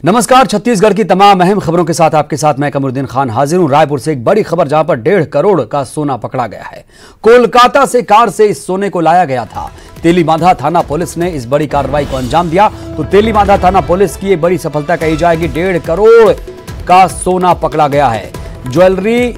नमस्कार। छत्तीसगढ़ की तमाम अहम खबरों के साथ आपके साथ मैं कमरुद्दीन खान हाजिर हूं। रायपुर से एक बड़ी खबर जहां पर 1.5 करोड़ का सोना पकड़ा गया है। कोलकाता से कार से इस सोने को लाया गया था। तेलीबांधा थाना पुलिस ने इस बड़ी कार्रवाई को अंजाम दिया। तो तेलीबांधा थाना पुलिस की एक बड़ी सफलता कही जाएगी। 1.5 करोड़ का सोना पकड़ा गया है। ज्वेलरी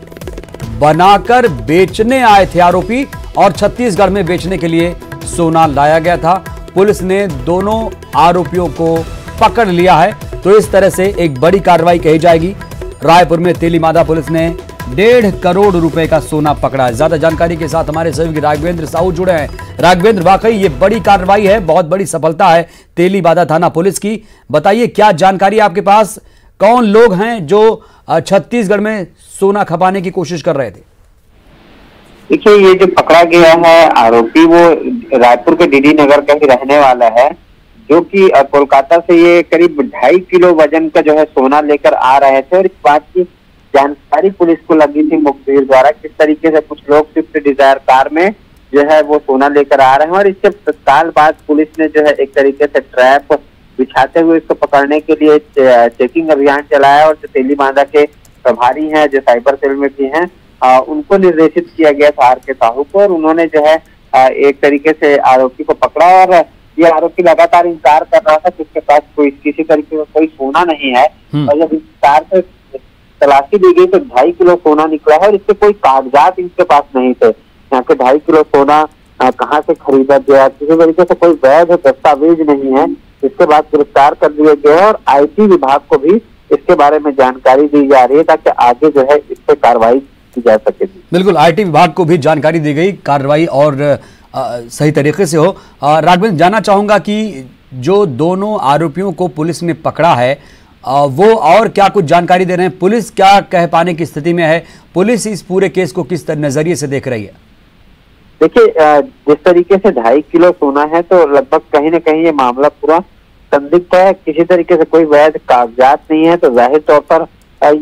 बनाकर बेचने आए थे आरोपी और छत्तीसगढ़ में बेचने के लिए सोना लाया गया था। पुलिस ने दोनों आरोपियों को पकड़ लिया है। तो इस तरह से एक बड़ी कार्रवाई कही जाएगी। रायपुर में तेलीबांधा पुलिस ने 1.5 करोड़ रुपए का सोना पकड़ा है। ज्यादा जानकारी के साथ हमारे सहयोगी राघवेंद्र साहू जुड़े हैं। राघवेंद्र, वाकई ये बड़ी कार्रवाई है, बहुत बड़ी सफलता है तेलीबांधा थाना पुलिस की। बताइए क्या जानकारी आपके पास, कौन लोग हैं जो छत्तीसगढ़ में सोना खपाने की कोशिश कर रहे थे? देखिए, ये जो पकड़ा गया है आरोपी वो रायपुर के डीडी नगर का ही रहने वाला है, जो कि कोलकाता से ये करीब 2.5 किलो वजन का जो है सोना लेकर आ रहे थे। और इस बात की जानकारी पुलिस को लगी थी मुखबिर द्वारा, किस तरीके से कुछ लोग स्विफ्ट डिजायर कार में जो है वो सोना लेकर आ रहे हैं। और इसके तत्काल बाद पुलिस ने जो है एक तरीके से ट्रैप बिछाते हुए इसको पकड़ने के लिए चेकिंग अभियान चलाया। और जो तेलीबांधा के प्रभारी हैं, जो साइबर सेल में भी हैं, उनको निर्देशित किया गया था आर के साहू को, और उन्होंने जो है एक तरीके से आरोपी को पकड़ा। और ये आरोपी लगातार इंकार कर रहा था कि उसके पास कोई किसी तरीके का कोई सोना नहीं है। और जब इस कार से तलाशी दी गई तो 2.5 किलो सोना निकला है। और इसके कोई कागजात इनके पास नहीं थे। यहाँ के 2.5 किलो सोना कहाँ से खरीदा गया, किसी तरीके से कोई वैध दस्तावेज नहीं है। इसके बाद गिरफ्तार कर दिए गए और IT विभाग को भी इसके बारे में जानकारी दी जा रही है, ताकि आगे जो है इस पर कार्रवाई की जा सके। बिल्कुल, IT विभाग को भी जानकारी दी गई, कार्रवाई और सही तरीके से हो। राघवेंद्र, जानना चाहूंगा कि जो दोनों आरोपियों को पुलिस ने पकड़ा है वो और क्या कुछ जानकारी दे रहे हैं? पुलिस क्या कह पाने की स्थिति में है? पुलिस इस पूरे केस को किस नजरिए से देख रही है? देखिए, जिस तरीके से 2.5 किलो सोना है तो लगभग कहीं ना कहीं ये मामला पूरा संदिग्ध है। किसी तरीके से कोई वैध कागजात नहीं है, तो जाहिर तौर पर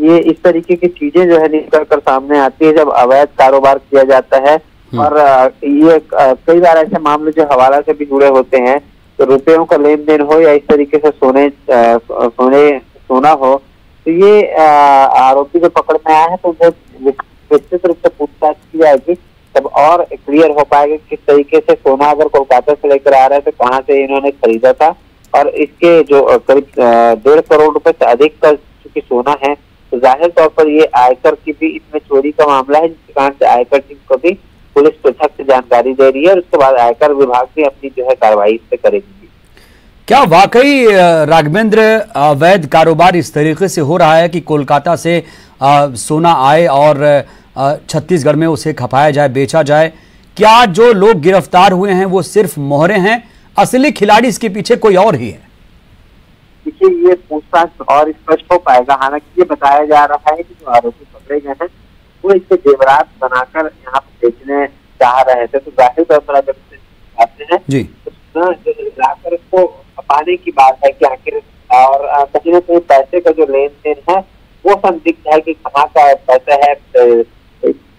ये इस तरीके की चीजें जो है निकल कर सामने आती है जब अवैध कारोबार किया जाता है। और ये कई बार ऐसे मामले जो हवाला से भी जुड़े होते हैं, तो रुपयों का लेन देन हो या इस तरीके से सोना हो, तो ये आरोपी जो पकड़ में आया है तो विस्तृत रूप से पूछताछ की जाएगी, तब और क्लियर हो पाएगा किस तरीके से सोना अगर कोलकाता से लेकर आ रहे थे, कहाँ से इन्होंने खरीदा था। और इसके जो करीब 1.5 करोड़ रुपए से अधिक का चूंकि सोना है, तो जाहिर तौर पर ये आयकर की भी इसमें चोरी का मामला है, जिसके कारण से आयकर टीम को भी पुलिस पृथक से जानकारी दे रही है। और उसके बाद आयकर विभाग भी अपनी जो है कार्रवाई इस पे करेगी। क्या वाकई राघवेंद्र अवैध कारोबार इस तरीके से हो रहा है कि कोलकाता से सोना आए और छत्तीसगढ़ में उसे खपाया जाए, बेचा जाए? क्या जो लोग गिरफ्तार हुए हैं वो सिर्फ मोहरे हैं, असली खिलाड़ी इसके पीछे कोई और ही है? देखिए, ये पूछताछ और स्पष्ट हो पाएगा। हालांकि ये बताया जा रहा है कि जो आरोपी पकड़े गए हैं वो इसके जेवरात बनाकर यहाँ पे बेचने चाह रहे थे। तो जाहिर तौर पर जब आते हैं जी, तो लाकर उसको पाने की बात है कि आखिर, और कहीं ना कहीं पैसे का जो लेन देन है वो संदिग्ध है कि कहाँ का पैसा है।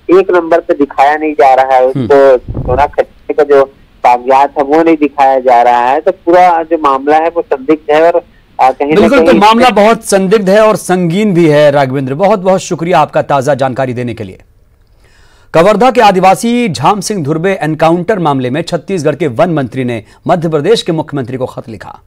एक नंबर पे दिखाया नहीं जा रहा है उसको, सोना खरीदने का जो कागजात है वो नहीं दिखाया जा रहा है। तो पूरा जो मामला है वो संदिग्ध है। और बिल्कुल, तो मामला बहुत संदिग्ध है और संगीन भी है। राघवेंद्र, बहुत बहुत शुक्रिया आपका ताजा जानकारी देने के लिए। कवर्धा के आदिवासी झाम सिंह धुर्वे एनकाउंटर मामले में छत्तीसगढ़ के वन मंत्री ने मध्य प्रदेश के मुख्यमंत्री को खत लिखा।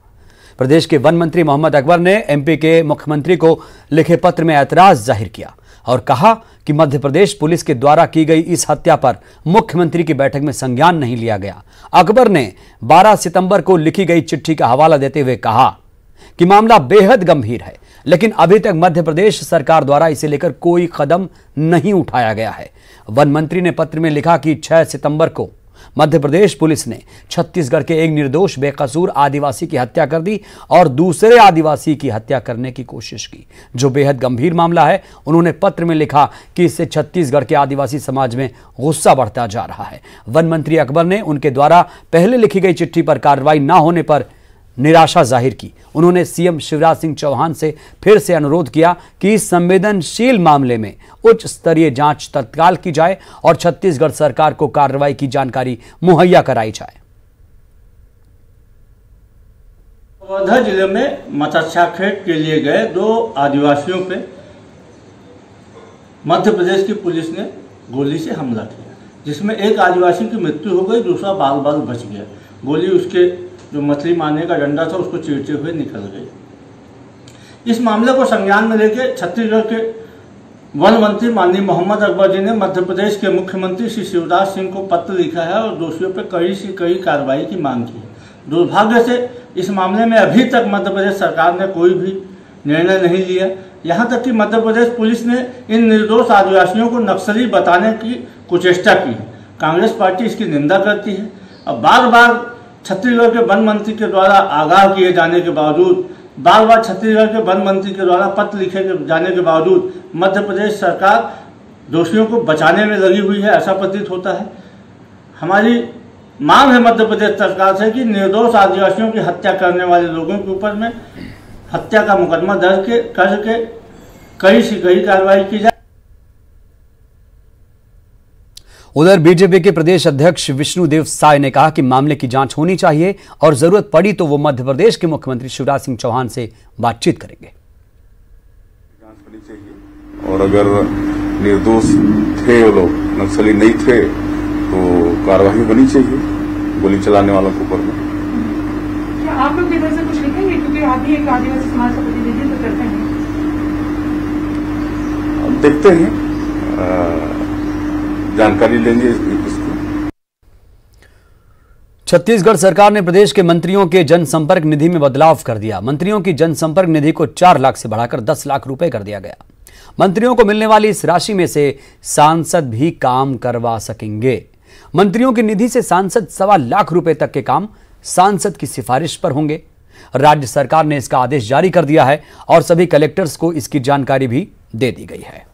प्रदेश के वन मंत्री मोहम्मद अकबर ने MP के मुख्यमंत्री को लिखे पत्र में ऐतराज जाहिर किया और कहा कि मध्य प्रदेश पुलिस के द्वारा की गई इस हत्या पर मुख्यमंत्री की बैठक में संज्ञान नहीं लिया गया। अकबर ने 12 सितंबर को लिखी गई चिट्ठी का हवाला देते हुए कहा कि मामला बेहद गंभीर है, लेकिन अभी तक मध्य प्रदेश सरकार द्वारा इसे लेकर कोई कदम नहीं उठाया गया है। वन मंत्री ने पत्र में लिखा कि 6 सितंबर को मध्य प्रदेश पुलिस ने छत्तीसगढ़ के एक निर्दोष बेकसूर आदिवासी की हत्या कर दी और दूसरे आदिवासी की हत्या करने की कोशिश की, जो बेहद गंभीर मामला है। उन्होंने पत्र में लिखा कि इससे छत्तीसगढ़ के आदिवासी समाज में गुस्सा बढ़ता जा रहा है। वन मंत्री अकबर ने उनके द्वारा पहले लिखी गई चिट्ठी पर कार्रवाई न होने पर निराशा जाहिर की। उन्होंने CM शिवराज सिंह चौहान से फिर से अनुरोध किया कि इस संवेदनशील मामले में उच्च स्तरीय जांच तत्काल की जाए और छत्तीसगढ़ सरकार को कार्रवाई की जानकारी मुहैया कराई जाए। कवर्धा जिले में मत्स्याखेट के लिए गए 2 आदिवासियों पे मध्य प्रदेश की पुलिस ने गोली से हमला किया, जिसमें एक आदिवासी की मृत्यु हो गई, दूसरा बाल बाल बच गया। गोली उसके जो मछली मारने का डंडा था उसको चीरते हुए निकल गई। इस मामले को संज्ञान में लेकर छत्तीसगढ़ के वन मंत्री माननीय मोहम्मद अकबर जी ने मध्य प्रदेश के मुख्यमंत्री श्री शिवराज सिंह को पत्र लिखा है और दोषियों पर कड़ी से कड़ी कार्रवाई की मांग की है। दुर्भाग्य से इस मामले में अभी तक मध्य प्रदेश सरकार ने कोई भी निर्णय नहीं लिया। यहाँ तक कि मध्य प्रदेश पुलिस ने इन निर्दोष आदिवासियों को नक्सली बताने की कुचेष्टा की है। कांग्रेस पार्टी इसकी निंदा करती है। अब बार बार छत्तीसगढ़ के वन मंत्री के द्वारा आगाह किए जाने के बावजूद, बार बार छत्तीसगढ़ के वन मंत्री के द्वारा पत्र लिखे जाने के बावजूद मध्य प्रदेश सरकार दोषियों को बचाने में लगी हुई है, ऐसा प्रतीत होता है। हमारी मांग है मध्य प्रदेश सरकार से कि निर्दोष आदिवासियों की हत्या करने वाले लोगों के ऊपर में हत्या का मुकदमा दर्ज करके कड़ी से कड़ी कार्रवाई की जाए। उधर बीजेपी के प्रदेश अध्यक्ष विष्णुदेव साय ने कहा कि मामले की जांच होनी चाहिए और जरूरत पड़ी तो वो मध्य प्रदेश के मुख्यमंत्री शिवराज सिंह चौहान से बातचीत करेंगे। जांच होनी चाहिए और अगर निर्दोष थे वो लोग, नक्सली नहीं थे, तो कार्रवाई होनी चाहिए गोली चलाने वालों के ऊपर में। क्या आप लोग इधर से कुछ लिखेंगे, क्योंकि आप भी एक आदिवासी समाज का प्रतिनिधित्व करते हैं? अब देखते हैं, जानकारी लेंगे इसको। छत्तीसगढ़ सरकार ने प्रदेश के मंत्रियों के जनसंपर्क निधि में बदलाव कर दिया। मंत्रियों की जनसंपर्क निधि को 4 लाख से बढ़ाकर 10 लाख रुपए कर दिया गया। मंत्रियों को मिलने वाली इस राशि में से सांसद भी काम करवा सकेंगे। मंत्रियों की निधि से सांसद 1.25 लाख रुपए तक के काम सांसद की सिफारिश पर होंगे। राज्य सरकार ने इसका आदेश जारी कर दिया है और सभी कलेक्टर्स को इसकी जानकारी भी दे दी गई है।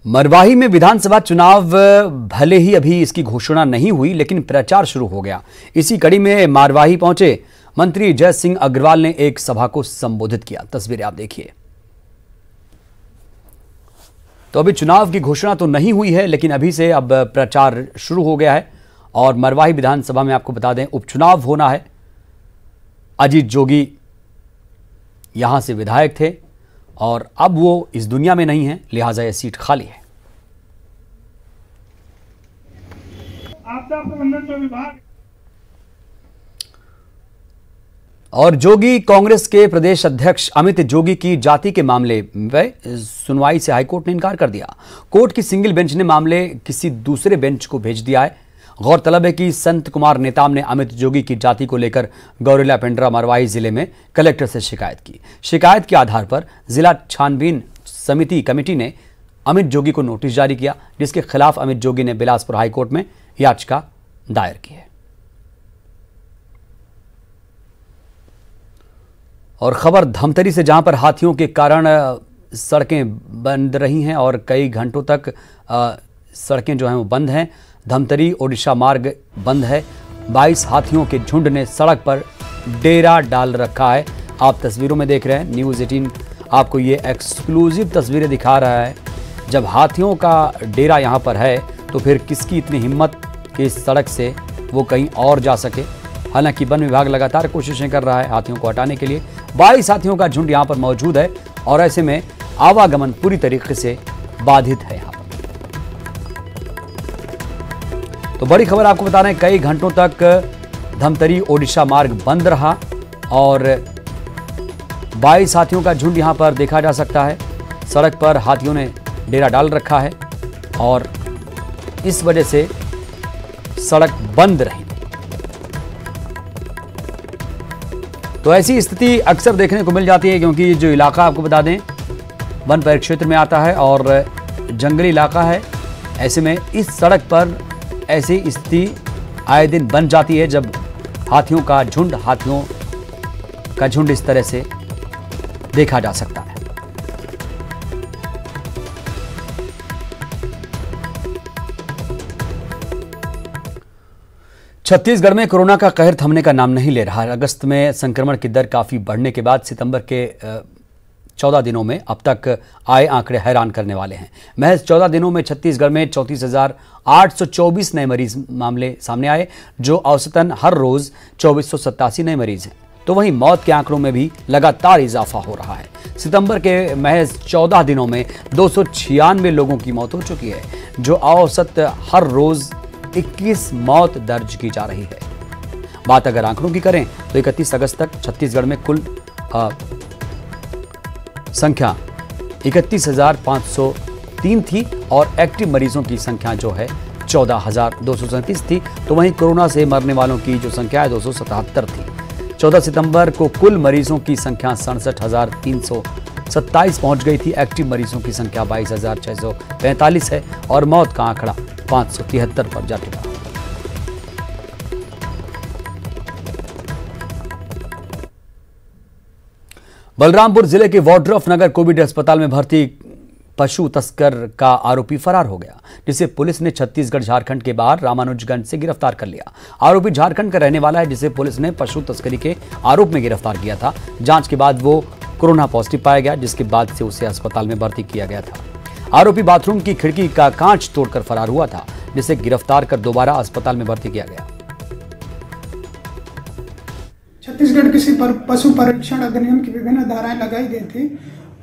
मरवाही में विधानसभा चुनाव भले ही अभी इसकी घोषणा नहीं हुई, लेकिन प्रचार शुरू हो गया। इसी कड़ी में मरवाही पहुंचे मंत्री जय सिंह अग्रवाल ने एक सभा को संबोधित किया। तस्वीरें आप देखिए। तो अभी चुनाव की घोषणा तो नहीं हुई है, लेकिन अभी से अब प्रचार शुरू हो गया है और मरवाही विधानसभा में आपको बता दें उपचुनाव होना है। अजीत जोगी यहां से विधायक थे और अब वो इस दुनिया में नहीं है, लिहाजा यह सीट खाली है। आपदा प्रबंधन विभाग और जोगी कांग्रेस के प्रदेश अध्यक्ष अमित जोगी की जाति के मामले में सुनवाई से हाईकोर्ट ने इनकार कर दिया। कोर्ट की सिंगल बेंच ने मामले किसी दूसरे बेंच को भेज दिया है। गौरतलब है कि संत कुमार नेताम ने अमित जोगी की जाति को लेकर गौरेला पेंड्रा मरवाही जिले में कलेक्टर से शिकायत की। शिकायत के आधार पर जिला छानबीन समिति कमेटी ने अमित जोगी को नोटिस जारी किया, जिसके खिलाफ अमित जोगी ने बिलासपुर हाईकोर्ट में याचिका दायर की है। और खबर धमतरी से, जहां पर हाथियों के कारण सड़कें बंद रही हैं और कई घंटों तक सड़कें जो हैं वो बंद हैं। धमतरी ओडिशा मार्ग बंद है। 22 हाथियों के झुंड ने सड़क पर डेरा डाल रखा है। आप तस्वीरों में देख रहे हैं, न्यूज़ 18 आपको ये एक्सक्लूसिव तस्वीरें दिखा रहा है। जब हाथियों का डेरा यहाँ पर है तो फिर किसकी इतनी हिम्मत कि इस सड़क से वो कहीं और जा सके। हालांकि वन विभाग लगातार कोशिशें कर रहा है हाथियों को हटाने के लिए। 22 हाथियों का झुंड यहाँ पर मौजूद है और ऐसे में आवागमन पूरी तरीके से बाधित है। यहाँ पर तो बड़ी खबर आपको बता रहे हैं, कई घंटों तक धमतरी ओडिशा मार्ग बंद रहा और 22 हाथियों का झुंड यहां पर देखा जा सकता है। सड़क पर हाथियों ने डेरा डाल रखा है और इस वजह से सड़क बंद रही। तो ऐसी स्थिति अक्सर देखने को मिल जाती है, क्योंकि जो इलाका आपको बता दें वन परिक्षेत्र में आता है और जंगली इलाका है। ऐसे में इस सड़क पर ऐसी स्थिति आए दिन बन जाती है जब हाथियों का झुंड इस तरह से देखा जा सकता है। छत्तीसगढ़ में कोरोना का कहर थमने का नाम नहीं ले रहा है। अगस्त में संक्रमण की दर काफी बढ़ने के बाद सितंबर के 14 दिनों में अब तक आए आंकड़े हैरान करने वाले हैं। महज 14 दिनों में छत्तीसगढ़ में 34,824 नए मरीज मामले सामने आए, जो औसतन हर रोज 2487 नए मरीज हैं। तो वहीं मौत के आंकड़ों में भी लगातार इजाफा हो रहा है। सितंबर के महज 14 दिनों में 296 लोगों की मौत हो चुकी है, जो औसत हर रोज 21 मौत दर्ज की जा रही है। बात अगर आंकड़ों की करें तो 31 अगस्त तक छत्तीसगढ़ में कुल संख्या 31,503 थी और एक्टिव मरीजों की संख्या जो है 14,237 थी। तो वहीं कोरोना से मरने वालों की जो संख्या है 277 थी। 14 सितंबर को कुल मरीजों की संख्या 67,327 पहुंच गई थी। एक्टिव मरीजों की संख्या 22,645 है और मौत का आंकड़ा 573 पर जा चुका। बलरामपुर जिले के वाड्रफ नगर कोविड अस्पताल में भर्ती पशु तस्कर का आरोपी फरार हो गया, जिसे पुलिस ने छत्तीसगढ़ झारखंड के बाहर रामानुजगंज से गिरफ्तार कर लिया। आरोपी झारखंड का रहने वाला है, जिसे पुलिस ने पशु तस्करी के आरोप में गिरफ्तार किया था। जांच के बाद वो कोरोना पॉजिटिव पाया गया, जिसके बाद से उसे अस्पताल में भर्ती किया गया था। आरोपी बाथरूम की खिड़की का कांच तोड़कर फरार हुआ था, जिसे गिरफ्तार कर दोबारा अस्पताल में भर्ती किया गया। छत्तीसगढ़ कृषि पशु परीक्षण अधिनियम की विभिन्न धाराएं लगाई गई थी।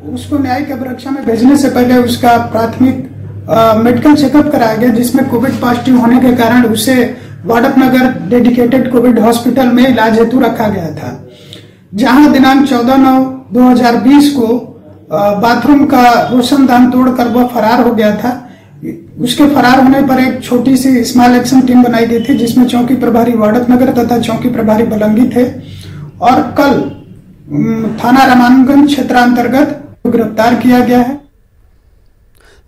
उसको न्यायिक अभिरक्षा में भेजने से पहले उसका प्राथमिक मेडिकल चेकअप कराया गया, जिसमें कोविड पॉजिटिव होने के कारण उसे वाड्रफ नगर डेडिकेटेड कोविड हॉस्पिटल में इलाज हेतु रखा गया था, जहां दिनांक 14/9/2020 को बाथरूम का रोशनदान तोड़कर वह फरार हो गया था। उसके फरार होने पर एक छोटी सी स्मॉल एक्शन टीम बनाई गई थी, जिसमें चौकी प्रभारी वाड्रफ नगर तथा चौकी प्रभारी बलंगी थे और कल थाना रामानुजगंज क्षेत्रांतर्गत गिरफ्तार किया गया है।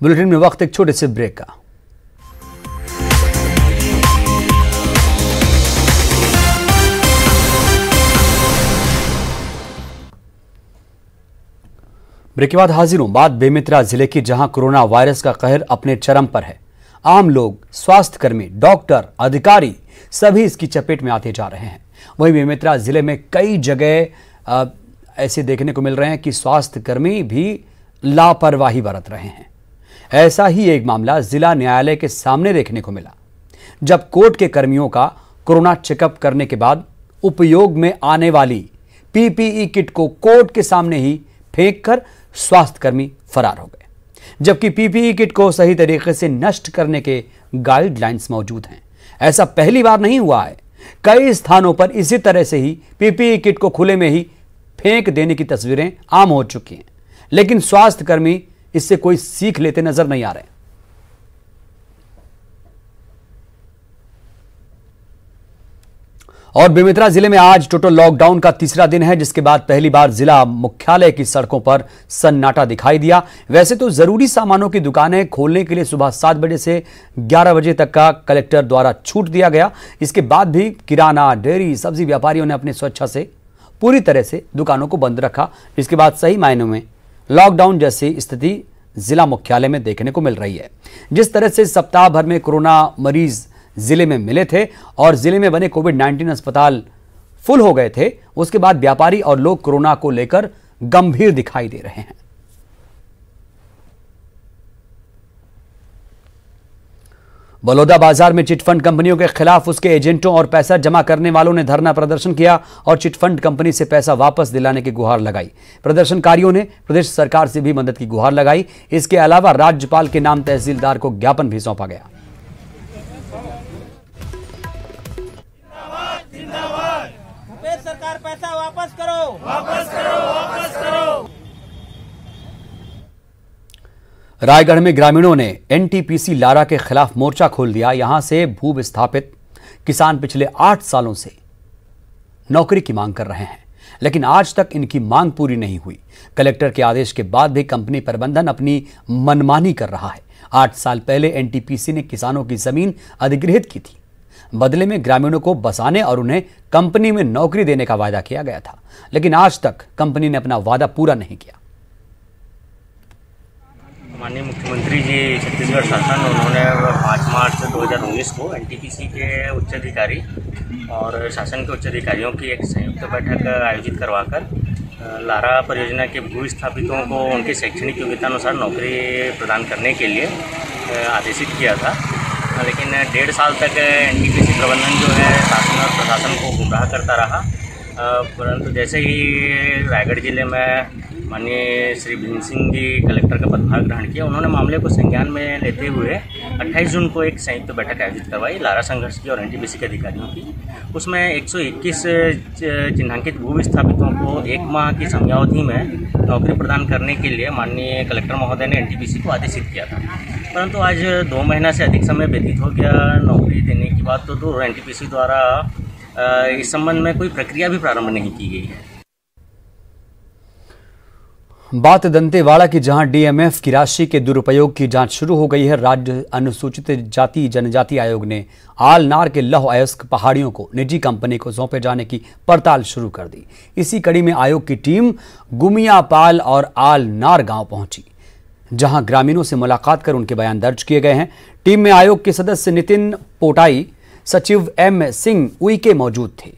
बुलेटिन में वक्त एक छोटे से ब्रेक का। ब्रेक के बाद हाजिर हूं। बात बेमेतरा जिले की, जहां कोरोना वायरस का कहर अपने चरम पर है। आम लोग, स्वास्थ्यकर्मी, डॉक्टर, अधिकारी सभी इसकी चपेट में आते जा रहे हैं। वहीं बेमेतरा जिले में कई जगह ऐसे देखने को मिल रहे हैं कि स्वास्थ्यकर्मी भी लापरवाही बरत रहे हैं। ऐसा ही एक मामला जिला न्यायालय के सामने देखने को मिला, जब कोर्ट के कर्मियों का कोरोना चेकअप करने के बाद उपयोग में आने वाली पीपीई किट को कोर्ट के सामने ही फेंककर स्वास्थ्यकर्मी फरार हो गए, जबकि पीपीई किट को सही तरीके से नष्ट करने के गाइडलाइंस मौजूद हैं। ऐसा पहली बार नहीं हुआ है, कई स्थानों पर इसी तरह से ही पीपीई किट को खुले में ही फेंक देने की तस्वीरें आम हो चुकी हैं, लेकिन स्वास्थ्यकर्मी इससे कोई सीख लेते नजर नहीं आ रहे। और बेमेतरा जिले में आज टोटल लॉकडाउन का तीसरा दिन है, जिसके बाद पहली बार जिला मुख्यालय की सड़कों पर सन्नाटा दिखाई दिया। वैसे तो जरूरी सामानों की दुकानें खोलने के लिए सुबह 7 बजे से 11 बजे तक का कलेक्टर द्वारा छूट दिया गया। इसके बाद भी किराना, डेयरी, सब्जी व्यापारियों ने अपनी स्वेच्छा से पूरी तरह से दुकानों को बंद रखा। इसके बाद सही मायनों में लॉकडाउन जैसी स्थिति जिला मुख्यालय में देखने को मिल रही है। जिस तरह से सप्ताह भर में कोरोना मरीज जिले में मिले थे और जिले में बने कोविड-19 अस्पताल फुल हो गए थे, उसके बाद व्यापारी और लोग कोरोना को लेकर गंभीर दिखाई दे रहे हैं। बलौदा बाजार में चिटफंड कंपनियों के खिलाफ उसके एजेंटों और पैसा जमा करने वालों ने धरना प्रदर्शन किया और चिटफंड कंपनी से पैसा वापस दिलाने की गुहार लगाई। प्रदर्शनकारियों ने प्रदेश सरकार से भी मदद की गुहार लगाई। इसके अलावा राज्यपाल के नाम तहसीलदार को ज्ञापन भी सौंपा गया। सरकार पैसा वापस करो, वापस करो, वापस करो। रायगढ़ में ग्रामीणों ने एनटीपीसी लारा के खिलाफ मोर्चा खोल दिया। यहां से भू विस्थापित किसान पिछले 8 सालों से नौकरी की मांग कर रहे हैं, लेकिन आज तक इनकी मांग पूरी नहीं हुई। कलेक्टर के आदेश के बाद भी कंपनी प्रबंधन अपनी मनमानी कर रहा है। 8 साल पहले एनटीपीसी ने किसानों की जमीन अधिग्रहित की थी। बदले में ग्रामीणों को बसाने और उन्हें कंपनी में नौकरी देने का वादा किया गया था, लेकिन आज तक कंपनी ने अपना वादा पूरा नहीं किया। माननीय मुख्यमंत्री जी छत्तीसगढ़ शासन, उन्होंने 5 मार्च 2019 को एनटीपीसी के उच्चाधिकारी और शासन के उच्चाधिकारियों की एक संयुक्त बैठक आयोजित करवाकर लारा परियोजना के भूस्थापितों को उनकी शैक्षणिक योग्यता अनुसार नौकरी प्रदान करने के लिए आदेशित किया था, लेकिन 1.5 साल तक एनटीपीसी प्रबंधन जो है शासन और प्रशासन को गुमराह करता रहा। परंतु जैसे ही रायगढ़ जिले में माननीय श्री भीम सिंह जी कलेक्टर का पदभार ग्रहण किया, उन्होंने मामले को संज्ञान में लेते हुए 28 जून को एक संयुक्त बैठक आयोजित करवाई लारा संघर्ष की और एनटीपीसी के अधिकारियों की। उसमें 121 चिन्हांकित भू विस्थापितों को 1 माह की समयावधि में नौकरी प्रदान करने के लिए माननीय कलेक्टर महोदय ने एनटीपीसी को आदेशित किया था। परंतु आज 2 महीना से अधिक समय व्यतीत हो गया, नौकरी देने की बात तो दूर, एनटीपीसी द्वारा इस संबंध में कोई प्रक्रिया भी प्रारंभ नहीं की गई है। बात दंतेवाड़ा की, जहां डीएमएफ की राशि के दुरुपयोग की जांच शुरू हो गई है। राज्य अनुसूचित जाति जनजाति आयोग ने आलनार के लौह अयस्क पहाड़ियों को निजी कंपनी को सौंपे जाने की पड़ताल शुरू कर दी। इसी कड़ी में आयोग की टीम गुमियापाल और आलनार गांव पहुंची, जहां ग्रामीणों से मुलाकात कर उनके बयान दर्ज किए गए हैं। टीम में आयोग के सदस्य नितिन पोटाई, सचिव एम सिंह उइके मौजूद थे।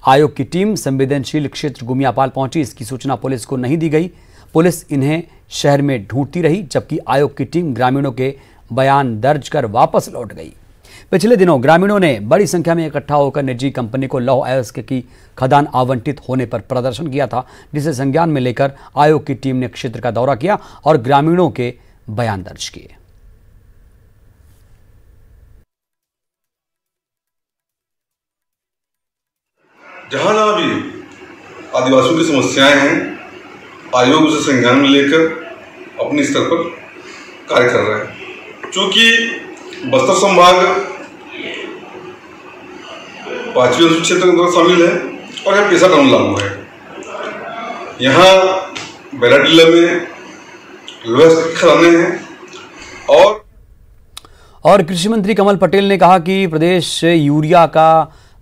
आयोग की टीम संवेदनशील क्षेत्र गुमियापाल पहुंची। इसकी सूचना पुलिस को नहीं दी गई। पुलिस इन्हें शहर में ढूंढती रही, जबकि आयोग की टीम ग्रामीणों के बयान दर्ज कर वापस लौट गई। पिछले दिनों ग्रामीणों ने बड़ी संख्या में इकट्ठा होकर निजी कंपनी को लौह अयस्क की खदान आवंटित होने पर प्रदर्शन किया था, जिसे संज्ञान में लेकर आयोग की टीम ने क्षेत्र का दौरा किया और ग्रामीणों के बयान दर्ज किए। जहां जहां भी आदिवासियों की समस्याएं हैं, आयोग उसे संज्ञान में लेकर अपने स्तर पर कार्य कर रहा है। चूंकि बस्तर संभाग 5वीं अनुसूची क्षेत्र के अंदर शामिल है और यह पेशा कानून लागू है। यहाँ बैरा जिले में लोहा खदानें हैं और कृषि मंत्री कमल पटेल ने कहा कि प्रदेश यूरिया का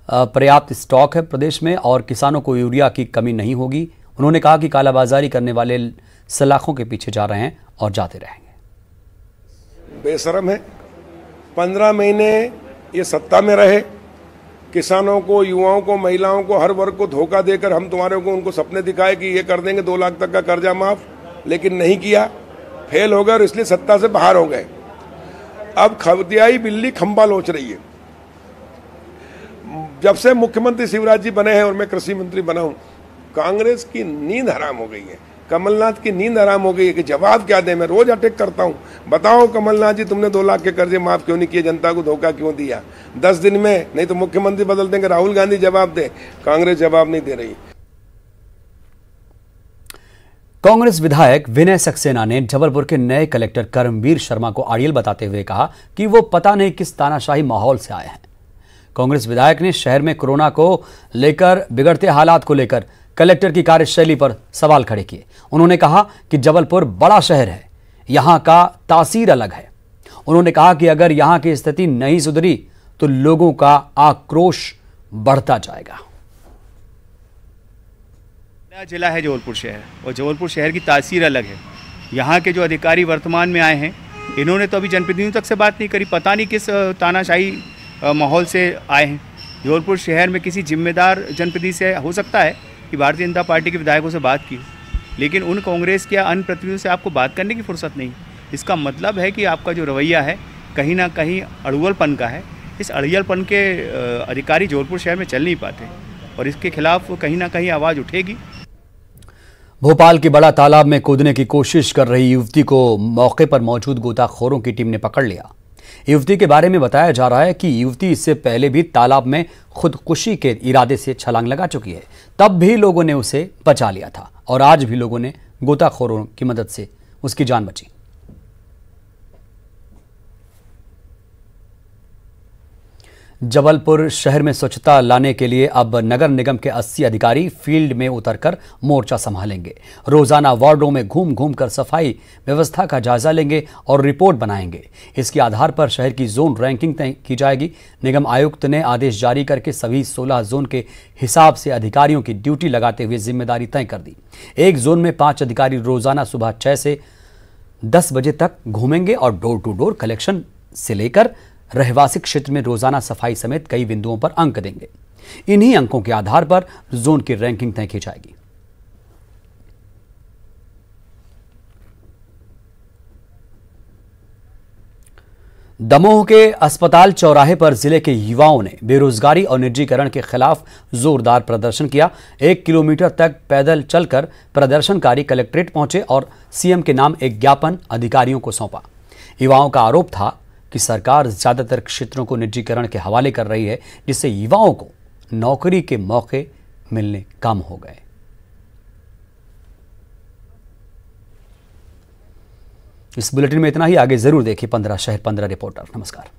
पर्याप्त स्टॉक है प्रदेश में और किसानों को यूरिया की कमी नहीं होगी। उन्होंने कहा कि कालाबाजारी करने वाले सलाखों के पीछे जा रहे हैं और जाते रहेंगे। बेशरम है, 15 महीने ये सत्ता में रहे, किसानों को, युवाओं को, महिलाओं को, हर वर्ग को धोखा देकर हम तुम्हारे को उनको सपने दिखाए कि ये कर देंगे 2 लाख तक का कर्जा माफ, लेकिन नहीं किया, फेल हो गए और इसलिए सत्ता से बाहर हो गए। अब खबतियाई बिल्ली खंबा लोच रही है। जब से मुख्यमंत्री शिवराज जी बने हैं और मैं कृषि मंत्री बना हूं, कांग्रेस की नींद हराम हो गई है, कमलनाथ की नींद हराम हो गई है कि जवाब क्या दें। मैं रोज अटैक करता हूं, बताओ कमलनाथ जी तुमने 2 लाख के कर्जे माफ क्यों नहीं किए, जनता को धोखा क्यों दिया 10 दिन में? नहीं तो मुख्यमंत्री बदल देंगे, राहुल गांधी जवाब दे, कांग्रेस जवाब नहीं दे रही। कांग्रेस विधायक विनय सक्सेना ने जबलपुर के नए कलेक्टर कर्मवीर शर्मा को आड़ियल बताते हुए कहा कि वो पता नहीं किस तानाशाही माहौल से आए हैं। कांग्रेस विधायक ने शहर में कोरोना को लेकर बिगड़ते हालात को लेकर कलेक्टर की कार्यशैली पर सवाल खड़े किए। उन्होंने कहा कि जबलपुर बड़ा शहर है, यहां का तासीर अलग है। उन्होंने कहा कि अगर यहां की स्थिति नहीं सुधरी तो लोगों का आक्रोश बढ़ता जाएगा। नया जिला है जबलपुर शहर और जबलपुर शहर की तासीर अलग है। यहाँ के जो अधिकारी वर्तमान में आए हैं, इन्होंने तो अभी जनप्रतिनिधियों तक से बात नहीं करी, पता नहीं किस तानाशाही माहौल से आए हैं। जबलपुर शहर में किसी जिम्मेदार जनप्रतिनिधि से हो सकता है कि भारतीय जनता पार्टी के विधायकों से बात की, लेकिन उन कांग्रेस के अन्य प्रतिनिधियों से आपको बात करने की फुर्सत नहीं। इसका मतलब है कि आपका जो रवैया है कहीं ना कहीं अड़ुअलपन का है। इस अड़ियलपन के अधिकारी जबलपुर शहर में चल नहीं पाते और इसके खिलाफ कहीं ना कहीं आवाज़ उठेगी। भोपाल के बड़ा तालाब में कूदने की कोशिश कर रही युवती को मौके पर मौजूद गोताखोरों की टीम ने पकड़ लिया। युवती के बारे में बताया जा रहा है कि युवती इससे पहले भी तालाब में खुदकुशी के इरादे से छलांग लगा चुकी है, तब भी लोगों ने उसे बचा लिया था और आज भी लोगों ने गोताखोरों की मदद से उसकी जान बची। जबलपुर शहर में स्वच्छता लाने के लिए अब नगर निगम के 80 अधिकारी फील्ड में उतरकर मोर्चा संभालेंगे। रोजाना वार्डों में घूम घूम कर सफाई व्यवस्था का जायजा लेंगे और रिपोर्ट बनाएंगे। इसके आधार पर शहर की जोन रैंकिंग तय की जाएगी। निगम आयुक्त ने आदेश जारी करके सभी 16 जोन के हिसाब से अधिकारियों की ड्यूटी लगाते हुए जिम्मेदारी तय कर दी। एक जोन में 5 अधिकारी रोजाना सुबह 6 से 10 बजे तक घूमेंगे और डोर टू डोर कलेक्शन से लेकर रहवासी क्षेत्र में रोजाना सफाई समेत कई बिंदुओं पर अंक देंगे। इन्हीं अंकों के आधार पर जोन की रैंकिंग तय की जाएगी। दमोह के अस्पताल चौराहे पर जिले के युवाओं ने बेरोजगारी और निजीकरण के खिलाफ जोरदार प्रदर्शन किया। 1 किलोमीटर तक पैदल चलकर प्रदर्शनकारी कलेक्ट्रेट पहुंचे और सीएम के नाम एक ज्ञापन अधिकारियों को सौंपा। युवाओं का आरोप था कि सरकार ज्यादातर क्षेत्रों को निजीकरण के हवाले कर रही है, जिससे युवाओं को नौकरी के मौके मिलने कम हो गए। इस बुलेटिन में इतना ही। आगे जरूर देखिए 15 शहर 15 रिपोर्टर। नमस्कार।